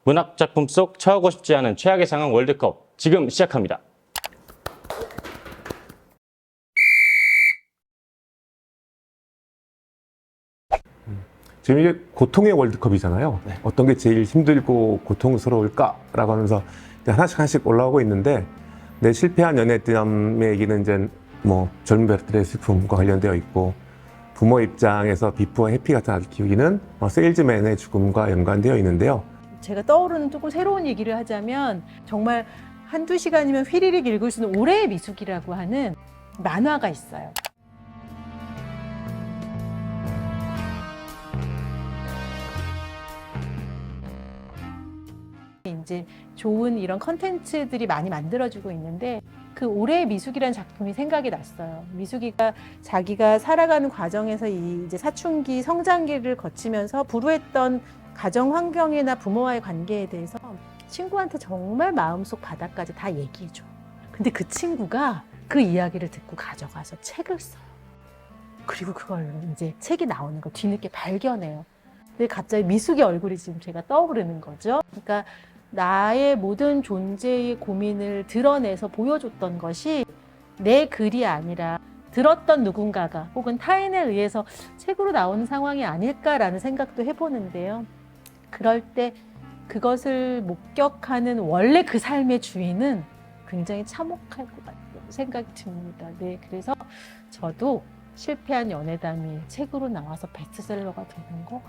문학작품 속 처하고 싶지 않은 최악의 상황 월드컵 지금 시작합니다. 지금 이게 고통의 월드컵이잖아요. 네. 어떤 게 제일 힘들고 고통스러울까라고 하면서 이제 하나씩 올라오고 있는데, 내 실패한 연애담의 얘기는 이제 뭐 젊은 배우들의 슬픔과 관련되어 있고, 부모 입장에서 비프와 해피 같은 아들 키우기는 세일즈맨의 죽음과 연관되어 있는데요. 제가 떠오르는 조금 새로운 얘기를 하자면 정말 한두 시간이면 휘리릭 읽을 수 있는 올해의 미숙이라고 하는 만화가 있어요. 이제 좋은 이런 컨텐츠들이 많이 만들어지고 있는데, 그 올해의 미숙이라는 작품이 생각이 났어요. 미숙이가 자기가 살아가는 과정에서 이제 사춘기 성장기를 거치면서 불우했던 가정 환경이나 부모와의 관계에 대해서 친구한테 정말 마음속 바닥까지 다 얘기해줘. 근데 그 친구가 그 이야기를 듣고 가져가서 책을 써요. 그리고 그걸 이제 책이 나오는 걸 뒤늦게 발견해요. 근데 갑자기 미숙의 얼굴이 지금 제가 떠오르는 거죠. 그러니까 나의 모든 존재의 고민을 드러내서 보여줬던 것이 내 글이 아니라 들었던 누군가가 혹은 타인에 의해서 책으로 나오는 상황이 아닐까라는 생각도 해보는데요. 그럴 때 그것을 목격하는 원래 그 삶의 주인은 굉장히 참혹할 것 같다고 생각이 듭니다. 네, 그래서 저도 실패한 연애담이 책으로 나와서 베스트셀러가 되는 거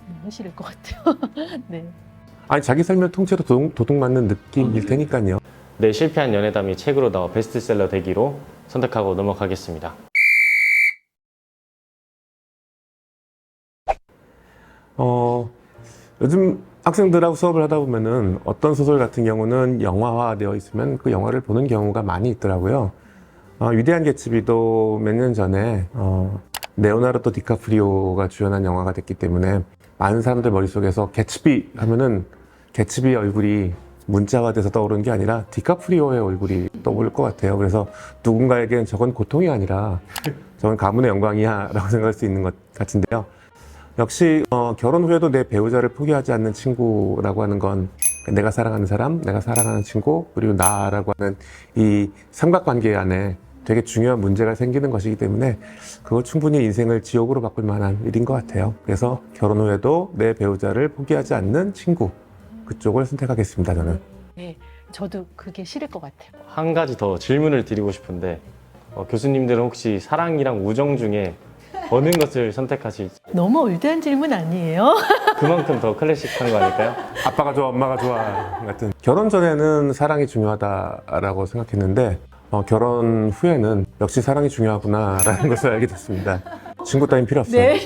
너무 싫을 것 같아요. 네. 아니, 자기 삶을 통째로 도둑맞는 느낌일 테니까요. 내 실패한 연애담이 책으로 나와 베스트셀러 되기로 선택하고 넘어가겠습니다. 요즘 학생들하고 수업을 하다 보면은 어떤 소설 같은 경우는 영화화되어 있으면 그 영화를 보는 경우가 많이 있더라고요. 위대한 개츠비도 몇 년 전에 레오나르도 디카프리오가 주연한 영화가 됐기 때문에 많은 사람들 머릿속에서 개츠비 하면은 개츠비의 얼굴이 문자화돼서 떠오르는 게 아니라 디카프리오의 얼굴이 떠오를 것 같아요. 그래서 누군가에겐 저건 고통이 아니라 저건 가문의 영광이야 라고 생각할 수 있는 것 같은데요. 역시 결혼 후에도 내 배우자를 포기하지 않는 친구라고 하는 건 내가 사랑하는 사람, 내가 사랑하는 친구, 그리고 나라고 하는 이 삼각관계 안에 되게 중요한 문제가 생기는 것이기 때문에 그거 충분히 인생을 지옥으로 바꿀 만한 일인 것 같아요. 그래서 결혼 후에도 내 배우자를 포기하지 않는 친구, 그쪽을 선택하겠습니다, 저는. 네, 저도 그게 싫을 것 같아요. 한 가지 더 질문을 드리고 싶은데 교수님들은 혹시 사랑이랑 우정 중에 어느 것을 선택하실지 너무 올드한 질문 아니에요? 그만큼 더 클래식한 거 아닐까요? 아빠가 좋아, 엄마가 좋아 같은. 결혼 전에는 사랑이 중요하다라고 생각했는데 결혼 후에는 역시 사랑이 중요하구나라는 것을 알게 됐습니다. 친구 따윈 필요 없어요. 네.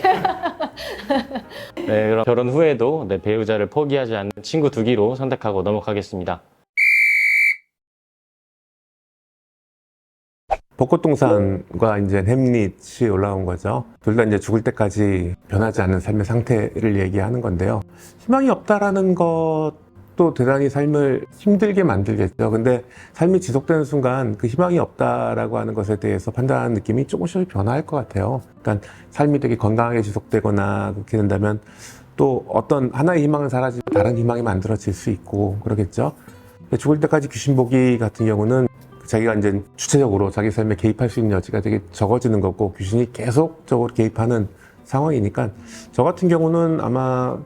네, 그럼 결혼 후에도 내 배우자를 포기하지 않는 친구 두기로 선택하고 넘어가겠습니다. 벚꽃동산과 이제 햄릿이 올라온 거죠. 둘 다 이제 죽을 때까지 변하지 않는 삶의 상태를 얘기하는 건데요. 희망이 없다라는 것도 대단히 삶을 힘들게 만들겠죠. 근데 삶이 지속되는 순간 그 희망이 없다라고 하는 것에 대해서 판단하는 느낌이 조금씩 변화할 것 같아요. 그러니까 삶이 되게 건강하게 지속되거나 그렇게 된다면 또 어떤 하나의 희망은 사라지고 다른 희망이 만들어질 수 있고 그러겠죠. 죽을 때까지 귀신 보기 같은 경우는 자기가 이제 주체적으로 자기 삶에 개입할 수 있는 여지가 되게 적어지는 거고, 귀신이 계속적으로 개입하는 상황이니까 저 같은 경우는 아마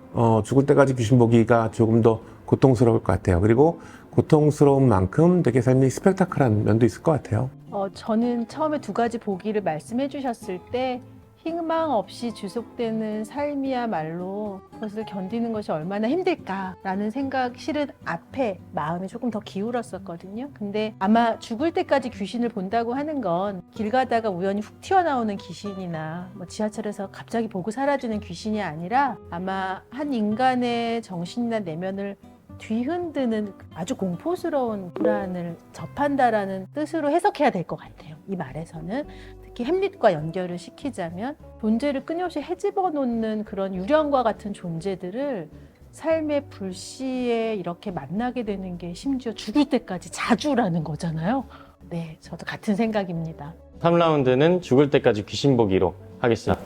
죽을 때까지 귀신 보기가 조금 더 고통스러울 것 같아요. 그리고 고통스러운 만큼 되게 삶이 스펙타클한 면도 있을 것 같아요. 저는 처음에 두 가지 보기를 말씀해 주셨을 때 희망 없이 지속되는 삶이야말로 그것을 견디는 것이 얼마나 힘들까라는 생각, 실은 앞에 마음이 조금 더 기울었었거든요. 근데 아마 죽을 때까지 귀신을 본다고 하는 건 길 가다가 우연히 훅 튀어나오는 귀신이나 뭐 지하철에서 갑자기 보고 사라지는 귀신이 아니라 아마 한 인간의 정신이나 내면을 뒤흔드는 아주 공포스러운 불안을 접한다라는 뜻으로 해석해야 될 것 같아요. 이 말에서는 특히 햄릿과 연결을 시키자면 존재를 끊임없이 헤집어 놓는 그런 유령과 같은 존재들을 삶의 불시에 이렇게 만나게 되는 게 심지어 죽을 때까지 자주라는 거잖아요. 네, 저도 같은 생각입니다. 3라운드는 죽을 때까지 귀신 보기로 하겠습니다.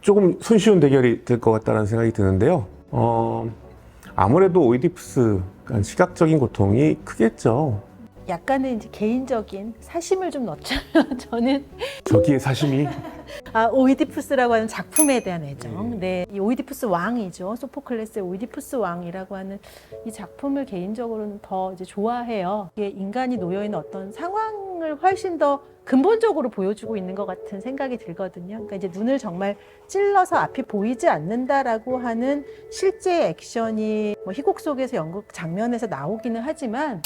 조금 손쉬운 대결이 될 것 같다는 생각이 드는데요. 아무래도 오이디푸스, 그러니까 시각적인 고통이 크겠죠. 약간은 이제 개인적인 사심을 좀 넣자면 저는 저기에 사심이 오이디푸스라고 하는 작품에 대한 애정. 네, 이 오이디푸스 왕이죠. 소포클레스의 오이디푸스 왕이라고 하는 이 작품을 개인적으로는 더 이제 좋아해요. 이게 인간이 놓여 있는 어떤 상황을 훨씬 더 근본적으로 보여주고 있는 것 같은 생각이 들거든요. 그러니까 이제 눈을 정말 찔러서 앞이 보이지 않는다라고 하는 실제 액션이 뭐 희곡 속에서 연극 장면에서 나오기는 하지만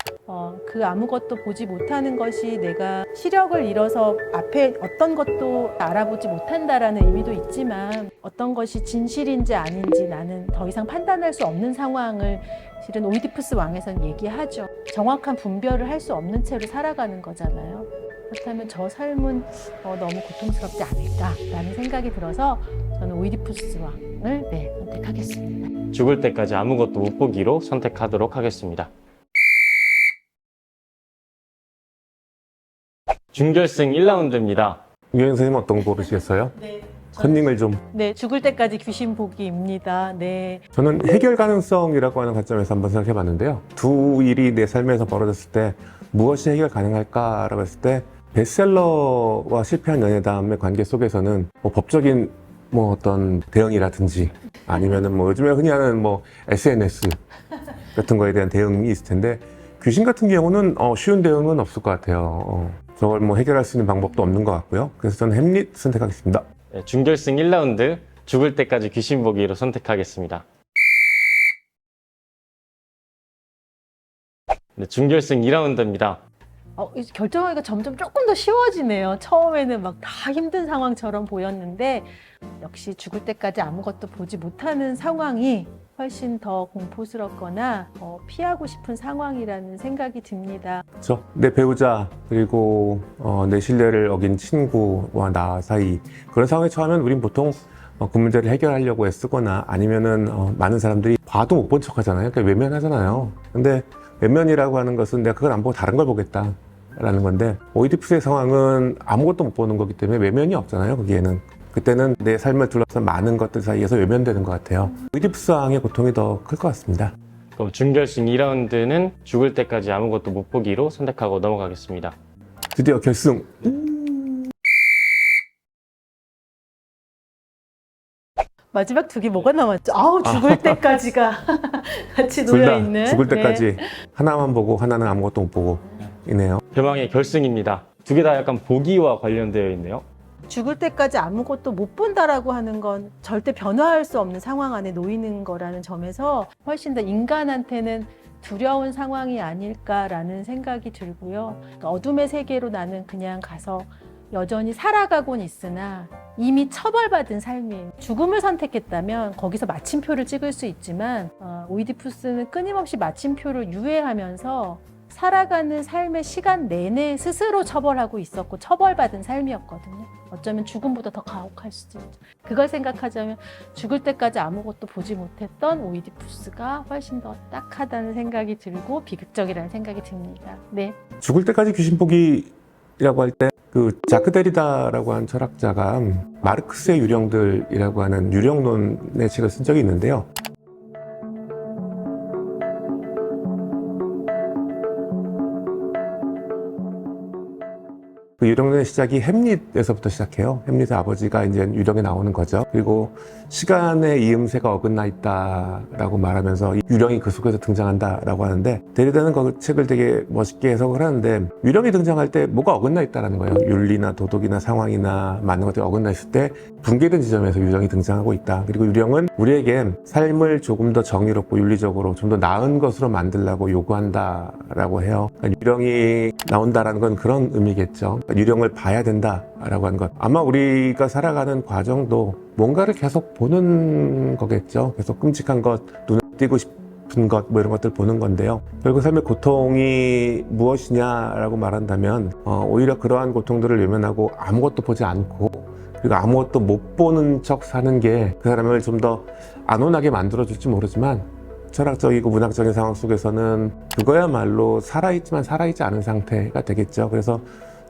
그 아무것도 보지 못하는 것이 내가 시력을 잃어서 앞에 어떤 것도 알아보지 못한다라는 의미도 있지만 어떤 것이 진실인지 아닌지 나는 더 이상 판단할 수 없는 상황을 실은 오이디푸스 왕에서는 얘기하죠. 정확한 분별을 할 수 없는 채로 살아가는 거잖아요. 그렇다면 저 삶은 너무 고통스럽지 않을까라는 생각이 들어서 저는 오이디푸스 왕을 선택하겠습니다. 죽을 때까지 아무것도 못 보기로 선택하도록 하겠습니다. 준결승 1라운드입니다. 유현 선생님 어떤 거 고르시겠어요? 네. 컨닝을 좀. 네, 죽을 때까지 귀신 보기입니다. 네. 저는 해결 가능성이라고 하는 관점에서 한번 생각해 봤는데요. 두 일이 내 삶에서 벌어졌을 때 무엇이 해결 가능할까라고 했을 때 베스트셀러와 실패한 연애담의 관계 속에서는 뭐 법적인 뭐 어떤 대응이라든지 아니면은 뭐 요즘에 흔히 하는 뭐 SNS 같은 거에 대한 대응이 있을 텐데 귀신 같은 경우는 쉬운 대응은 없을 것 같아요. 저걸 뭐 해결할 수 있는 방법도 없는 것 같고요. 그래서 저는 햄릿 선택하겠습니다. 네, 준결승 1라운드 죽을 때까지 귀신 보기로 선택하겠습니다. 네, 준결승 2라운드입니다. 결정하기가 점점 조금 더 쉬워지네요. 처음에는 막 다 힘든 상황처럼 보였는데 역시 죽을 때까지 아무것도 보지 못하는 상황이 훨씬 더 공포스럽거나 피하고 싶은 상황이라는 생각이 듭니다. 그렇죠. 내 배우자 그리고 내 신뢰를 어긴 친구와 나 사이 그런 상황에 처하면 우린 보통 그 문제를 해결하려고 애쓰거나 아니면은 많은 사람들이 봐도 못 본 척 하잖아요. 그러니까 외면하잖아요. 근데 외면이라고 하는 것은 내가 그걸 안 보고 다른 걸 보겠다 라는 건데 오이디푸스의 상황은 아무것도 못 보는 거기 때문에 외면이 없잖아요. 거기에는 그때는 내 삶을 둘러싼 많은 것들 사이에서 외면되는 것 같아요. 오이디푸스 왕의 고통이 더 클 것 같습니다. 그럼 준결승 2라운드는 죽을 때까지 아무것도 못 보기로 선택하고 넘어가겠습니다. 드디어 결승. 마지막 두 개 뭐가 남았죠? 죽을 때까지가 같이 둘 다 놓여있는. 죽을 때까지 하나만 보고 하나는 아무것도 못 보고 이네요. 대망의 결승입니다. 두 개 다 약간 보기와 관련되어 있네요. 죽을 때까지 아무것도 못 본다라고 하는 건 절대 변화할 수 없는 상황 안에 놓이는 거라는 점에서 훨씬 더 인간한테는 두려운 상황이 아닐까라는 생각이 들고요. 그러니까 어둠의 세계로 나는 그냥 가서 여전히 살아가곤 있으나 이미 처벌받은 삶이에요. 죽음을 선택했다면 거기서 마침표를 찍을 수 있지만 오이디푸스는 끊임없이 마침표를 유예하면서 살아가는 삶의 시간 내내 스스로 처벌하고 있었고 처벌받은 삶이었거든요. 어쩌면 죽음보다 더 가혹할 수도 있죠. 그걸 생각하자면 죽을 때까지 아무것도 보지 못했던 오이디푸스가 훨씬 더 딱하다는 생각이 들고 비극적이라는 생각이 듭니다. 네. 죽을 때까지 귀신 보기라고 할 때 그 자크 데리다라고 하는 철학자가 마르크스의 유령들이라고 하는 유령론의 책을 쓴 적이 있는데요. 그 유령론의 시작이 햄릿에서부터 시작해요. 햄릿의 아버지가 이제 유령에 나오는 거죠. 그리고 시간의 이음새가 어긋나 있다라고 말하면서 이 유령이 그 속에서 등장한다라고 하는데 데리다는 그 책을 되게 멋있게 해석을 하는데 유령이 등장할 때 뭐가 어긋나 있다라는 거예요. 윤리나 도덕이나 상황이나 많은 것들이 어긋나 있을 때 붕괴된 지점에서 유령이 등장하고 있다. 그리고 유령은 우리에게 삶을 조금 더 정의롭고 윤리적으로 좀 더 나은 것으로 만들라고 요구한다라고 해요. 그러니까 유령이 나온다라는 건 그런 의미겠죠. 유령을 봐야 된다라고 하는 것. 아마 우리가 살아가는 과정도 뭔가를 계속 보는 거겠죠. 계속 끔찍한 것, 눈에 띄고 싶은 것, 뭐 이런 것들 보는 건데요. 결국 삶의 고통이 무엇이냐라고 말한다면 오히려 그러한 고통들을 외면하고 아무것도 보지 않고 그리고 아무것도 못 보는 척 사는 게 그 사람을 좀 더 안온하게 만들어줄지 모르지만 철학적이고 문학적인 상황 속에서는 그거야말로 살아있지만 살아있지 않은 상태가 되겠죠. 그래서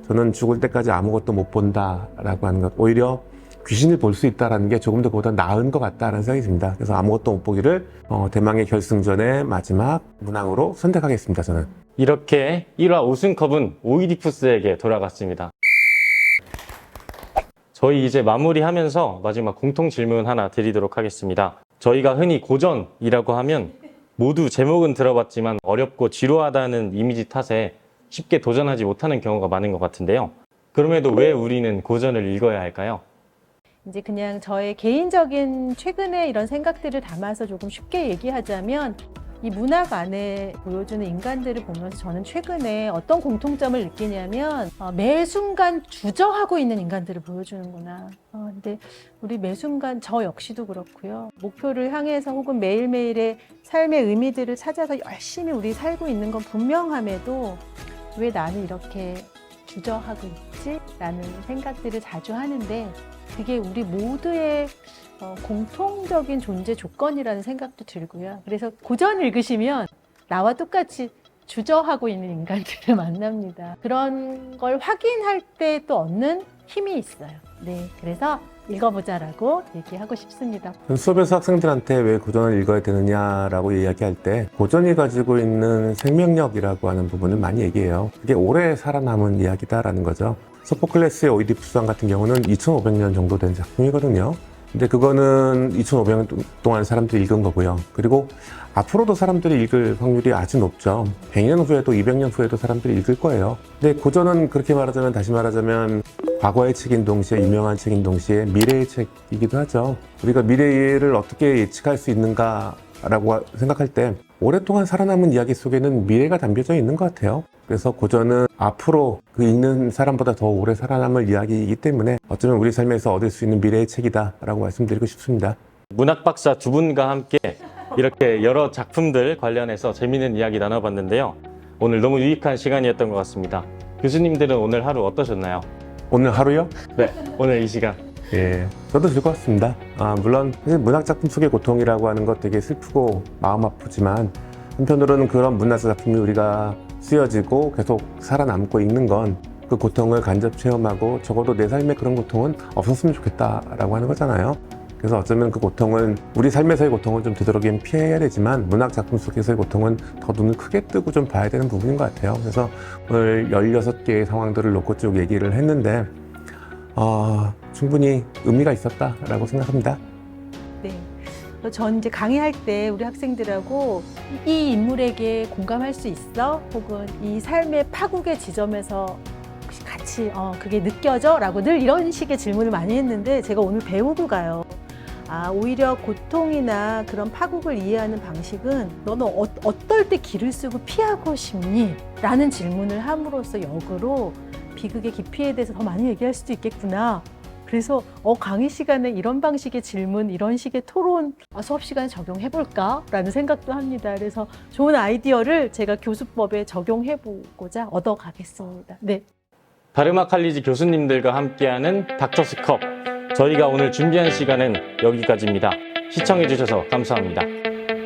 저는 죽을 때까지 아무것도 못 본다라고 하는 것, 오히려 귀신을 볼 수 있다는 게 조금 더 그보다 나은 것 같다는 생각이 듭니다. 그래서 아무것도 못 보기를 대망의 결승전의 마지막 문항으로 선택하겠습니다. 저는. 이렇게 1화 우승컵은 오이디푸스에게 돌아갔습니다. 저희 이제 마무리하면서 마지막 공통 질문 하나 드리도록 하겠습니다. 저희가 흔히 고전이라고 하면 모두 제목은 들어봤지만 어렵고 지루하다는 이미지 탓에 쉽게 도전하지 못하는 경우가 많은 것 같은데요. 그럼에도 왜 우리는 고전을 읽어야 할까요? 이제 그냥 저의 개인적인 최근에 이런 생각들을 담아서 조금 쉽게 얘기하자면 이 문학 안에 보여주는 인간들을 보면서 저는 최근에 어떤 공통점을 느끼냐면 매 순간 주저하고 있는 인간들을 보여주는구나. 근데 우리 매 순간 저 역시도 그렇고요. 목표를 향해서 혹은 매일매일의 삶의 의미들을 찾아서 열심히 우리 살고 있는 건 분명함에도 왜 나는 이렇게 주저하고 있지? 라는 생각들을 자주 하는데 그게 우리 모두의 공통적인 존재 조건이라는 생각도 들고요. 그래서 고전 읽으시면 나와 똑같이 주저하고 있는 인간들을 만납니다. 그런 걸 확인할 때 또 얻는 힘이 있어요. 네, 그래서 읽어보자라고 얘기하고 싶습니다. 수업에서 학생들한테 왜 고전을 읽어야 되느냐라고 이야기할 때 고전이 가지고 있는 생명력이라고 하는 부분을 많이 얘기해요. 그게 오래 살아남은 이야기다라는 거죠. 소포클레스의 오이디푸스왕 같은 경우는 2500년 정도 된 작품이거든요. 근데 그거는 2500년 동안 사람들이 읽은 거고요. 그리고 앞으로도 사람들이 읽을 확률이 아주 높죠. 100년 후에도 200년 후에도 사람들이 읽을 거예요. 근데 고전은 그렇게 말하자면, 다시 말하자면 과거의 책인 동시에 유명한 책인 동시에 미래의 책이기도 하죠. 우리가 미래를 어떻게 예측할 수 있는가라고 생각할 때 오랫동안 살아남은 이야기 속에는 미래가 담겨져 있는 것 같아요. 그래서 고전은 앞으로 그 읽는 사람보다 더 오래 살아남을 이야기이기 때문에 어쩌면 우리 삶에서 얻을 수 있는 미래의 책이다라고 말씀드리고 싶습니다. 문학 박사 두 분과 함께 이렇게 여러 작품들 관련해서 재미있는 이야기 나눠봤는데요. 오늘 너무 유익한 시간이었던 것 같습니다. 교수님들은 오늘 하루 어떠셨나요? 오늘 하루요? 네, 오늘 이 시간. 예, 저도 즐거웠습니다. 물론 문학작품 속의 고통이라고 하는 것 되게 슬프고 마음 아프지만 한편으로는 그런 문학적 작품이 우리가 쓰여지고 계속 살아남고 있는 건 그 고통을 간접 체험하고 적어도 내 삶에 그런 고통은 없었으면 좋겠다라고 하는 거잖아요. 그래서 어쩌면 그 고통은 우리 삶에서의 고통을 좀 되도록이면 피해야 되지만 문학 작품 속에서의 고통은 더 눈을 크게 뜨고 좀 봐야 되는 부분인 것 같아요. 그래서 오늘 16개의 상황들을 놓고 쭉 얘기를 했는데 충분히 의미가 있었다라고 생각합니다. 네. 전 이제 강의할 때 우리 학생들하고 이 인물에게 공감할 수 있어? 혹은 이 삶의 파국의 지점에서 혹시 같이 그게 느껴져? 라고 늘 이런 식의 질문을 많이 했는데 제가 오늘 배우고 가요. 오히려 고통이나 그런 파국을 이해하는 방식은 너는 어떨 때 길을 쓰고 피하고 싶니? 라는 질문을 함으로써 역으로 비극의 깊이에 대해서 더 많이 얘기할 수도 있겠구나. 그래서 강의 시간에 이런 방식의 질문, 이런 식의 토론 수업 시간에 적용해볼까? 라는 생각도 합니다. 그래서 좋은 아이디어를 제가 교수법에 적용해보고자 얻어가겠습니다. 네. 다르마 칼리지 교수님들과 함께하는 닥터스컵. 저희가 오늘 준비한 시간은 여기까지입니다. 시청해주셔서 감사합니다.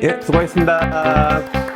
예, 수고하셨습니다.